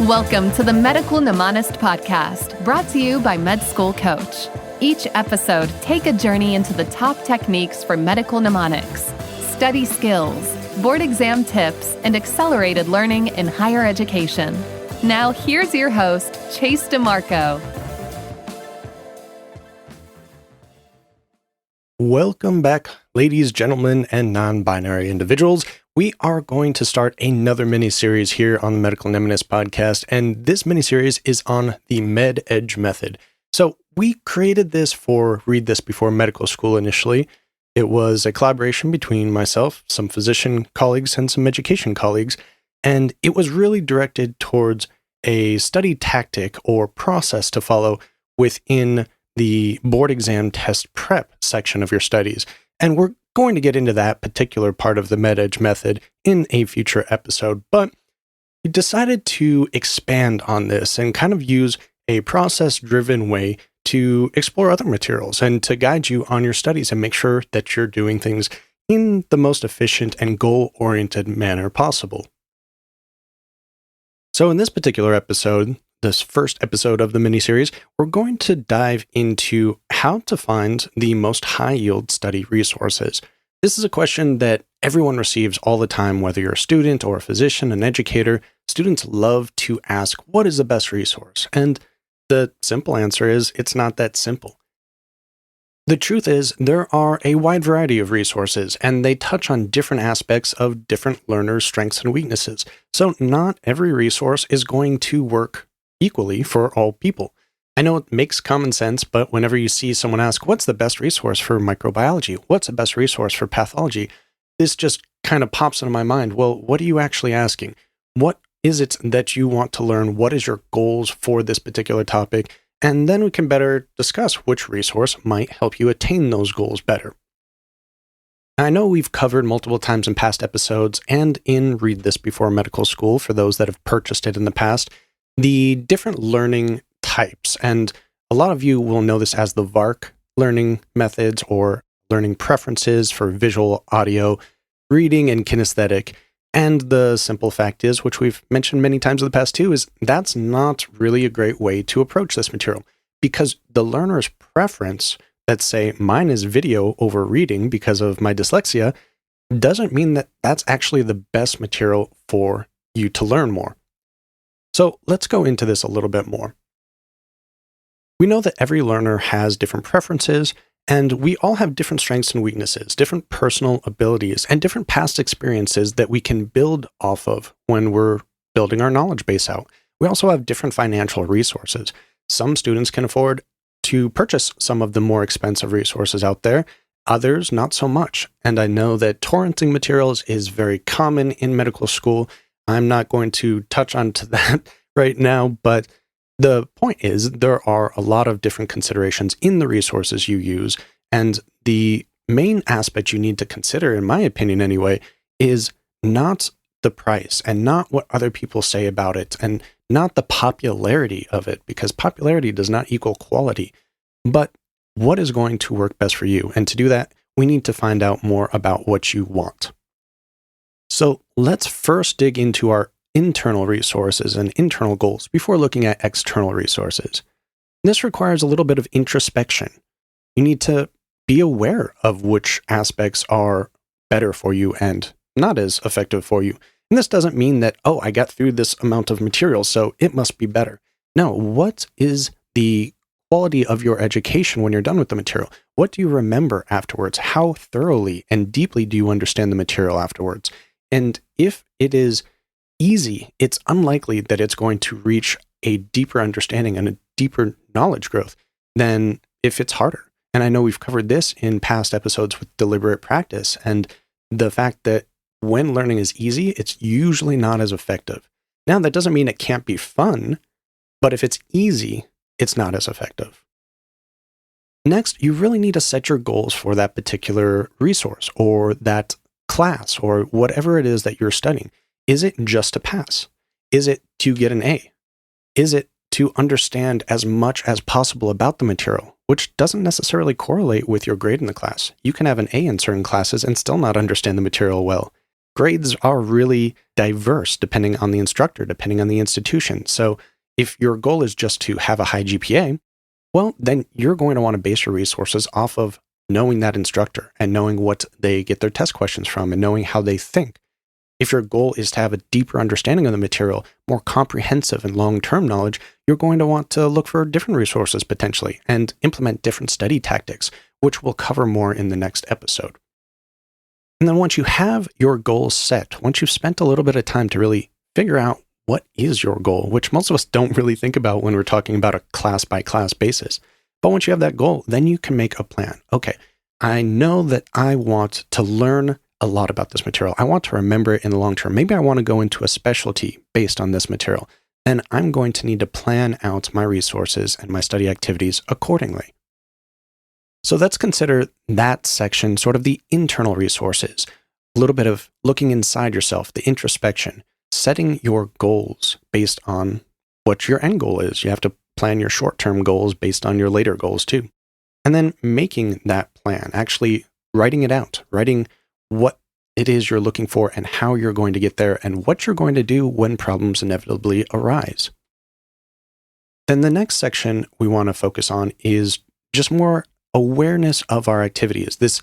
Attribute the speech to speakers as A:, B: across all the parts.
A: Welcome to the Medical Mnemonist Podcast, brought to you by Med School Coach. Each episode, take a journey into the top techniques for medical mnemonics, study skills, board exam tips, and accelerated learning in higher education. Now, here's your host, Chase DiMarco.
B: Welcome back, ladies, gentlemen, and non-binary individuals. We are going to start another mini-series here on the Medical Mnemonist Podcast, and this mini-series is on the MedEdge Method. So we created this for Read This Before Medical School initially. It was a collaboration between myself, some physician colleagues, and some education colleagues, and it was really directed towards a study tactic or process to follow within the board exam test prep section of your studies. And we're going to get into that particular part of the MedEdge method in a future episode, but we decided to expand on this and kind of use a process-driven way to explore other materials and to guide you on your studies and make sure that you're doing things in the most efficient and goal-oriented manner possible. So in this particular episode, this first episode of the mini-series, we're going to dive into how to find the most high-yield study resources. This is a question that everyone receives all the time, whether you're a student or a physician, an educator. Students love to ask, what is the best resource? And the simple answer is, it's not that simple. The truth is, there are a wide variety of resources, and they touch on different aspects of different learners' strengths and weaknesses. So not every resource is going to work equally for all people. I know it makes common sense, but whenever you see someone ask, what's the best resource for microbiology? What's the best resource for pathology? This just kind of pops into my mind. Well, what are you actually asking? What is it that you want to learn? What is your goals for this particular topic? And then we can better discuss which resource might help you attain those goals better. I know we've covered multiple times in past episodes and in Read This Before Medical School for those that have purchased it in the past, the different learning types, and a lot of you will know this as the VARC learning methods or learning preferences for visual, audio, reading, and kinesthetic. And the simple fact is, which we've mentioned many times in the past too, is that's not really a great way to approach this material, because the learner's preference, let's say mine is video over reading because of my dyslexia, doesn't mean that that's actually the best material for you to learn more. So let's go into this a little bit more. We know that every learner has different preferences, and we all have different strengths and weaknesses, different personal abilities, and different past experiences that we can build off of when we're building our knowledge base out. We also have different financial resources. Some students can afford to purchase some of the more expensive resources out there, others not so much. And I know that torrenting materials is very common in medical school. I'm not going to touch on to that right now, but the point is there are a lot of different considerations in the resources you use, and the main aspect you need to consider, in my opinion anyway, is not the price and not what other people say about it and not the popularity of it, because popularity does not equal quality, but what is going to work best for you. And to do that, we need to find out more about what you want. So let's first dig into our internal resources and internal goals before looking at external resources. This requires a little bit of introspection. You need to be aware of which aspects are better for you and not as effective for you. And this doesn't mean that, oh, I got through this amount of material, so it must be better. No, what is the quality of your education when you're done with the material? What do you remember afterwards? How thoroughly and deeply do you understand the material afterwards? And if it is easy, it's unlikely that it's going to reach a deeper understanding and a deeper knowledge growth than if it's harder. And I know we've covered this in past episodes with deliberate practice and the fact that when learning is easy, it's usually not as effective. Now, that doesn't mean it can't be fun, but if it's easy, it's not as effective. Next, you really need to set your goals for that particular resource or that class or whatever it is that you're studying. Is it just to pass? Is it to get an A? Is it to understand as much as possible about the material, which doesn't necessarily correlate with your grade in the class? You can have an A in certain classes and still not understand the material well. grades are really diverse depending on the instructor, depending on the institution. So if your goal is just to have a high GPA, well, then you're going to want to base your resources off of knowing that instructor and knowing what they get their test questions from and knowing how they think. If your goal is to have a deeper understanding of the material, more comprehensive and long-term knowledge, you're going to want to look for different resources potentially and implement different study tactics, which we'll cover more in the next episode. And then once you have your goals set, once you've spent a little bit of time to really figure out what is your goal, which most of us don't really think about when we're talking about a class-by-class basis. But once you have that goal, then you can make a plan. Okay, I know that I want to learn a lot about this material. I want to remember it in the long term. Maybe I want to go into a specialty based on this material. Then I'm going to need to plan out my resources and my study activities accordingly. So let's consider that section sort of the internal resources, a little bit of looking inside yourself, the introspection, setting your goals based on what your end goal is. You have to plan your short-term goals based on your later goals too. And then making that plan, actually writing it out, writing what it is you're looking for and how you're going to get there and what you're going to do when problems inevitably arise. Then the next section we want to focus on is just more awareness of our activities, this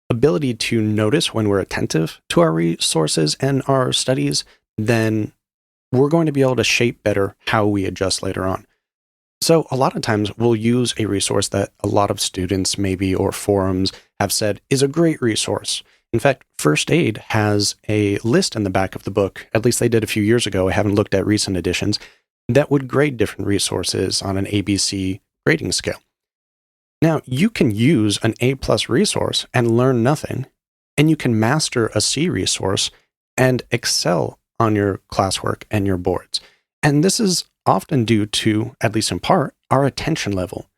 B: ability to notice when we're attentive to our resources and our studies, then we're going to be able to shape better how we adjust later on. So a lot of times we'll use a resource that a lot of students maybe or forums have said is a great resource. In fact, First Aid has a list in the back of the book, at least they did a few years ago, I haven't looked at recent editions, that would grade different resources on an ABC grading scale. Now, you can use an A+ resource and learn nothing, and you can master a C resource and excel on your classwork and your boards. And this is often due to, at least in part, our attention level.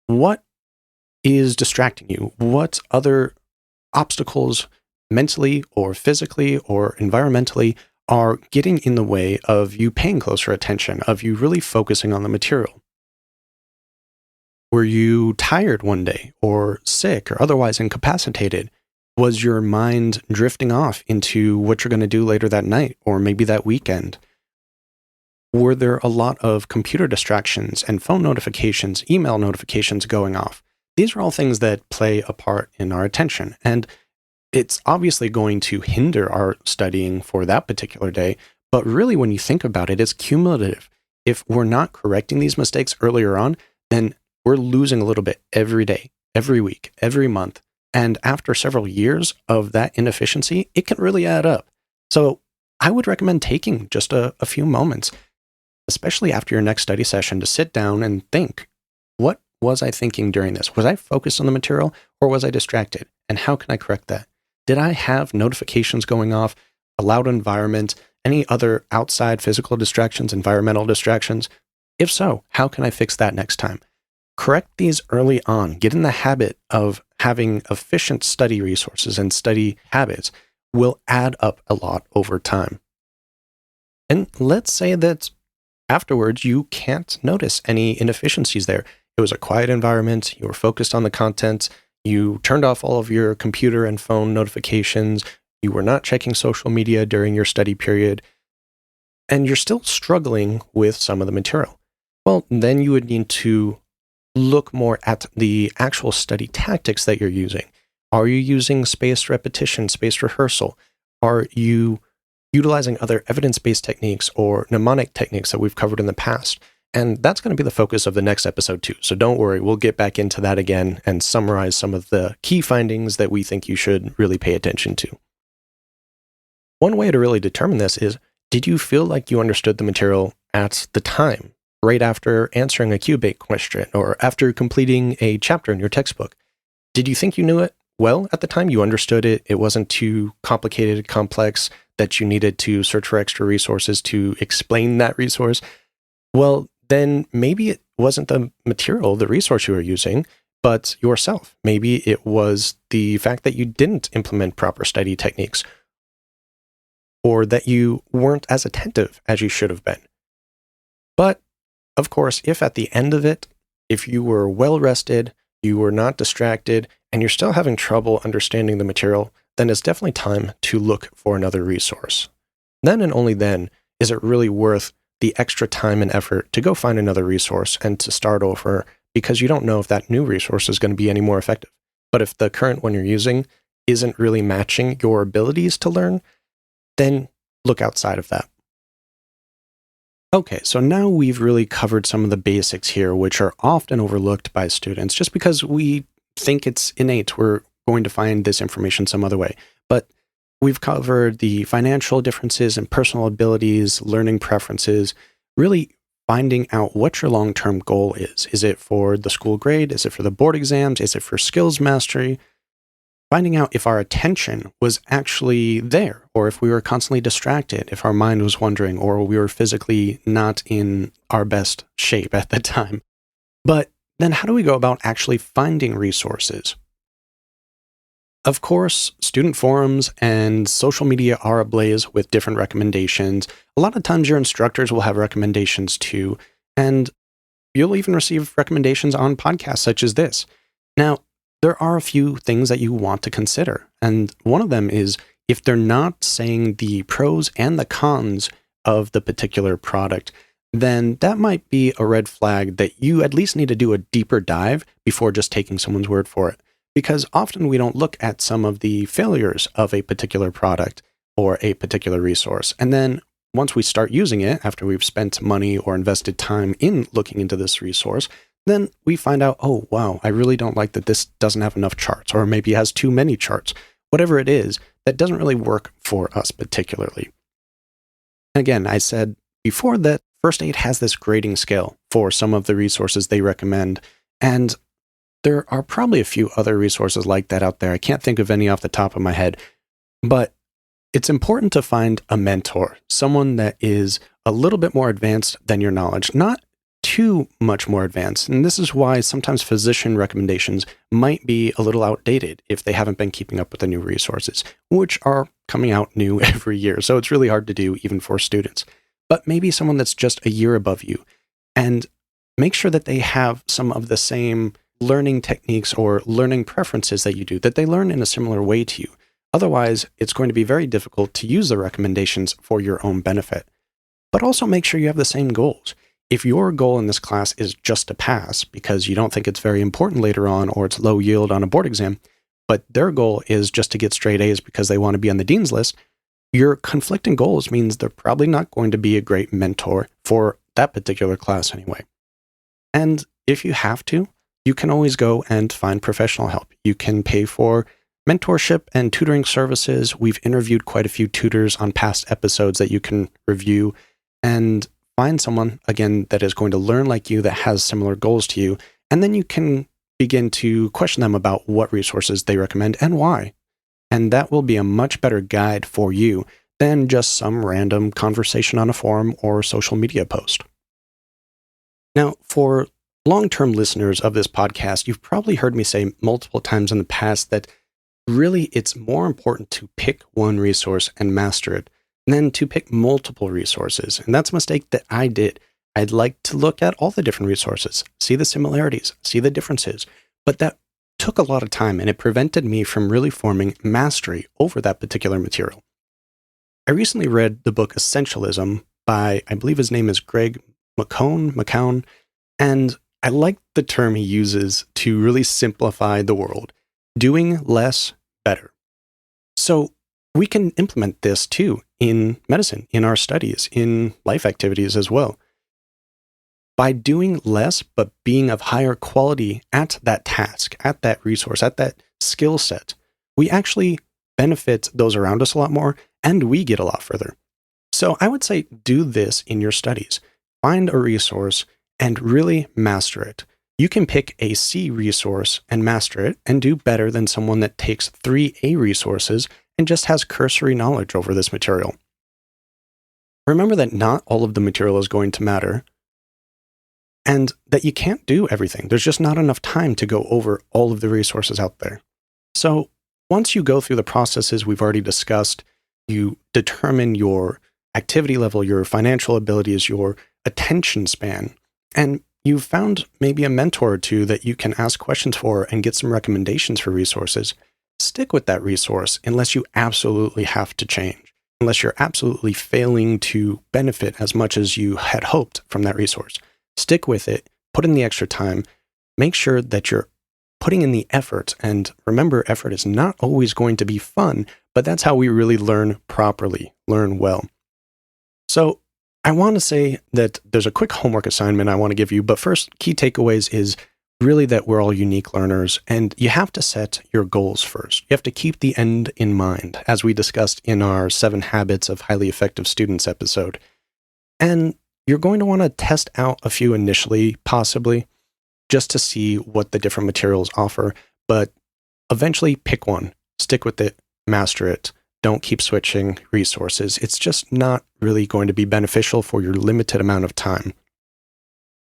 B: What is distracting you? What other obstacles mentally or physically or environmentally are getting in the way of you paying closer attention, of you really focusing on the material? Were you tired one day or sick or otherwise incapacitated? Was your mind drifting off into what you're going to do later that night or maybe that weekend? Were there a lot of computer distractions and phone notifications, email notifications going off? These are all things that play a part in our attention, and it's obviously going to hinder our studying for that particular day, but really when you think about it, it's cumulative. If we're not correcting these mistakes earlier on, then we're losing a little bit every day, every week, every month, and after several years of that inefficiency, it can really add up. So I would recommend taking just a few moments, especially after your next study session, to sit down and think, what was I thinking during this? Was I focused on the material or was I distracted? And how can I correct that? Did I have notifications going off, a loud environment, any other outside physical distractions, environmental distractions? If so, how can I fix that next time? Correct these early on. Get in the habit of having efficient study resources and study habits will add up a lot over time. And let's say that afterwards you can't notice any inefficiencies there. It was a quiet environment, you were focused on the content, you turned off all of your computer and phone notifications, you were not checking social media during your study period, and you're still struggling with some of the material. Well, then you would need to look more at the actual study tactics that you're using. Are you using spaced repetition, spaced rehearsal? Are you utilizing other evidence-based techniques or mnemonic techniques that we've covered in the past? And that's going to be the focus of the next episode too. So don't worry, we'll get back into that again and summarize some of the key findings that we think you should really pay attention to. One way to really determine this is, did you feel like you understood the material at the time, right after answering a Q-bait question or after completing a chapter in your textbook? Did you think you knew it well at the time? You understood it? It wasn't too complicated, complex, that you needed to search for extra resources to explain that resource? Well, then maybe it wasn't the material, the resource you were using, but yourself. Maybe it was the fact that you didn't implement proper study techniques, or that you weren't as attentive as you should have been. But, of course, if at the end of it, if you were well rested, you were not distracted, and you're still having trouble understanding the material, then it's definitely time to look for another resource. Then and only then is it really worth the extra time and effort to go find another resource and to start over, because you don't know if that new resource is going to be any more effective. But if the current one you're using isn't really matching your abilities to learn, then look outside of that. Okay, so now we've really covered some of the basics here, which are often overlooked by students just because we think it's innate. We're going to find this information some other way. But we've covered the financial differences and personal abilities, learning preferences, really finding out what your long-term goal is. Is it for the school grade? Is it for the board exams? Is it for skills mastery? Finding out if our attention was actually there, or if we were constantly distracted, if our mind was wandering, or we were physically not in our best shape at the time. But then how do we go about actually finding resources? Of course, student forums and social media are ablaze with different recommendations. A lot of times your instructors will have recommendations too, and you'll even receive recommendations on podcasts such as this. Now, there are a few things that you want to consider, and one of them is if they're not saying the pros and the cons of the particular product, then that might be a red flag that you at least need to do a deeper dive before just taking someone's word for it. Because often we don't look at some of the failures of a particular product or a particular resource. And then once we start using it, after we've spent money or invested time in looking into this resource, then we find out, oh, wow, I really don't like that this doesn't have enough charts, or maybe has too many charts. Whatever it is, that doesn't really work for us particularly. Again, I said before that First Aid has this grading scale for some of the resources they recommend, and there are probably a few other resources like that out there. I can't think of any off the top of my head, but it's important to find a mentor, someone that is a little bit more advanced than your knowledge, not too much more advanced. And this is why sometimes physician recommendations might be a little outdated if they haven't been keeping up with the new resources, which are coming out new every year. So it's really hard to do even for students. But maybe someone that's just a year above you, and make sure that they have some of the same learning techniques or learning preferences that you do, that they learn in a similar way to you. Otherwise, it's going to be very difficult to use the recommendations for your own benefit. But also make sure you have the same goals. If your goal in this class is just to pass because you don't think it's very important later on, or it's low yield on a board exam, but their goal is just to get straight A's because they want to be on the dean's list, your conflicting goals means they're probably not going to be a great mentor for that particular class anyway. And if you have to, you can always go and find professional help. You can pay for mentorship and tutoring services. We've interviewed quite a few tutors on past episodes that you can review, and find someone, again, that is going to learn like you, that has similar goals to you, and then you can begin to question them about what resources they recommend and why. And that will be a much better guide for you than just some random conversation on a forum or social media post. Now, for long-term listeners of this podcast, you've probably heard me say multiple times in the past that really it's more important to pick one resource and master it than to pick multiple resources. And that's a mistake that I did. I'd like to look at all the different resources, see the similarities, see the differences, but that took a lot of time, and it prevented me from really forming mastery over that particular material. I recently read the book Essentialism by, I believe his name is Greg McCown, and I like the term he uses to really simplify the world. Doing less better. So we can implement this too in medicine, in our studies, in life activities as well. By doing less, but being of higher quality at that task, at that resource, at that skill set, we actually benefit those around us a lot more, and we get a lot further. So I would say do this in your studies. Find a resource and really master it. You can pick a C resource and master it and do better than someone that takes 3 A resources and just has cursory knowledge over this material. Remember that not all of the material is going to matter, and that you can't do everything. There's just not enough time to go over all of the resources out there. So once you go through the processes we've already discussed, you determine your activity level, your financial abilities, your attention span, and you've found maybe a mentor or two that you can ask questions for and get some recommendations for resources. stick with that resource unless you absolutely have to change, unless you're absolutely failing to benefit as much as you had hoped from that resource. Stick with it, put in the extra time, make sure that you're putting in the effort. And remember, effort is not always going to be fun, but that's how we really learn properly, learn well. So I want to say that there's a quick homework assignment I want to give you, but first, key takeaways is really that we're all unique learners, and you have to set your goals first. You have to keep the end in mind, as we discussed in our 7 Habits of Highly Effective Students episode. And you're going to want to test out a few initially, possibly, just to see what the different materials offer, but eventually pick one, stick with it, master it. Don't keep switching resources. It's just not really going to be beneficial for your limited amount of time.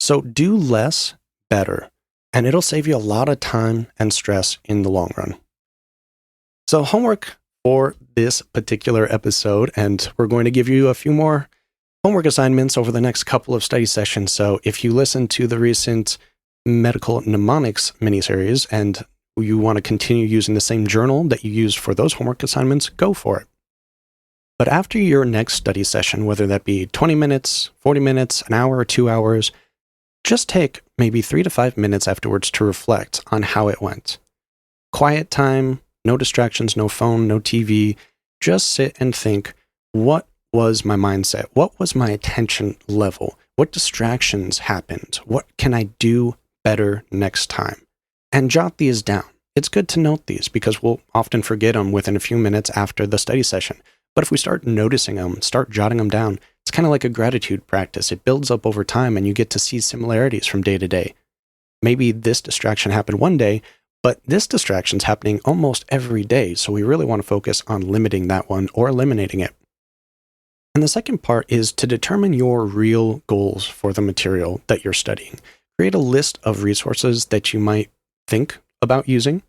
B: So do less better, and it'll save you a lot of time and stress in the long run. So homework for this particular episode, and we're going to give you a few more homework assignments over the next couple of study sessions. So if you listen to the recent medical mnemonics miniseries and you want to continue using the same journal that you used for those homework assignments, go for it. But after your next study session, whether that be 20 minutes, 40 minutes, an hour, or 2 hours, just take maybe 3 to 5 minutes afterwards to reflect on how it went. Quiet time, no distractions, no phone, no TV. Just sit and think, what was my mindset? What was my attention level? What distractions happened? What can I do better next time? And jot these down. It's good to note these because we'll often forget them within a few minutes after the study session. But if we start noticing them, start jotting them down, it's kind of like a gratitude practice. It builds up over time and you get to see similarities from day to day. Maybe this distraction happened one day, but this distraction's happening almost every day. So we really want to focus on limiting that one or eliminating it. And the second part is to determine your real goals for the material that you're studying. Create a list of resources that you might think about using,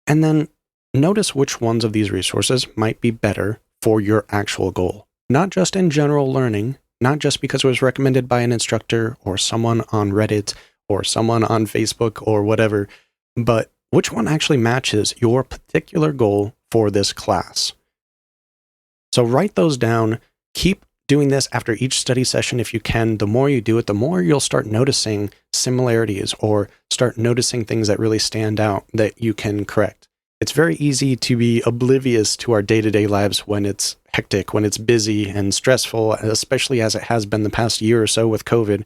B: and then notice which ones of these resources might be better for your actual goal. Not just in general learning, not just because it was recommended by an instructor or someone on Reddit or someone on Facebook or whatever, but which one actually matches your particular goal for this class. So write those down. Keep doing this after each study session if you can. The more you do it, the more you'll start noticing similarities or start noticing things that really stand out that you can correct. It's very easy to be oblivious to our day-to-day lives when it's hectic, when it's busy and stressful, especially as it has been the past year or so with COVID.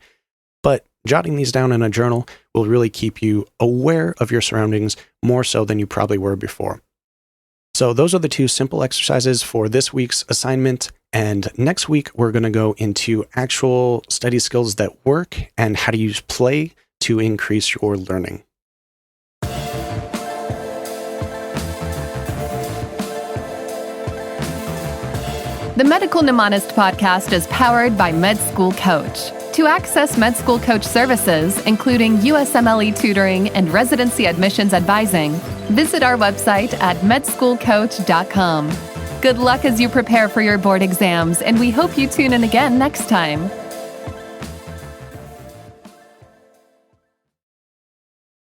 B: But jotting these down in a journal will really keep you aware of your surroundings more so than you probably were before. So those are the 2 simple exercises for this week's assignment. And next week, we're going to go into actual study skills that work and how to use play to increase your learning.
A: The Medical Mnemonist podcast is powered by Med School Coach. To access Med School Coach services, including USMLE tutoring and residency admissions advising, visit our website at medschoolcoach.com. Good luck as you prepare for your board exams, and we hope you tune in again next time.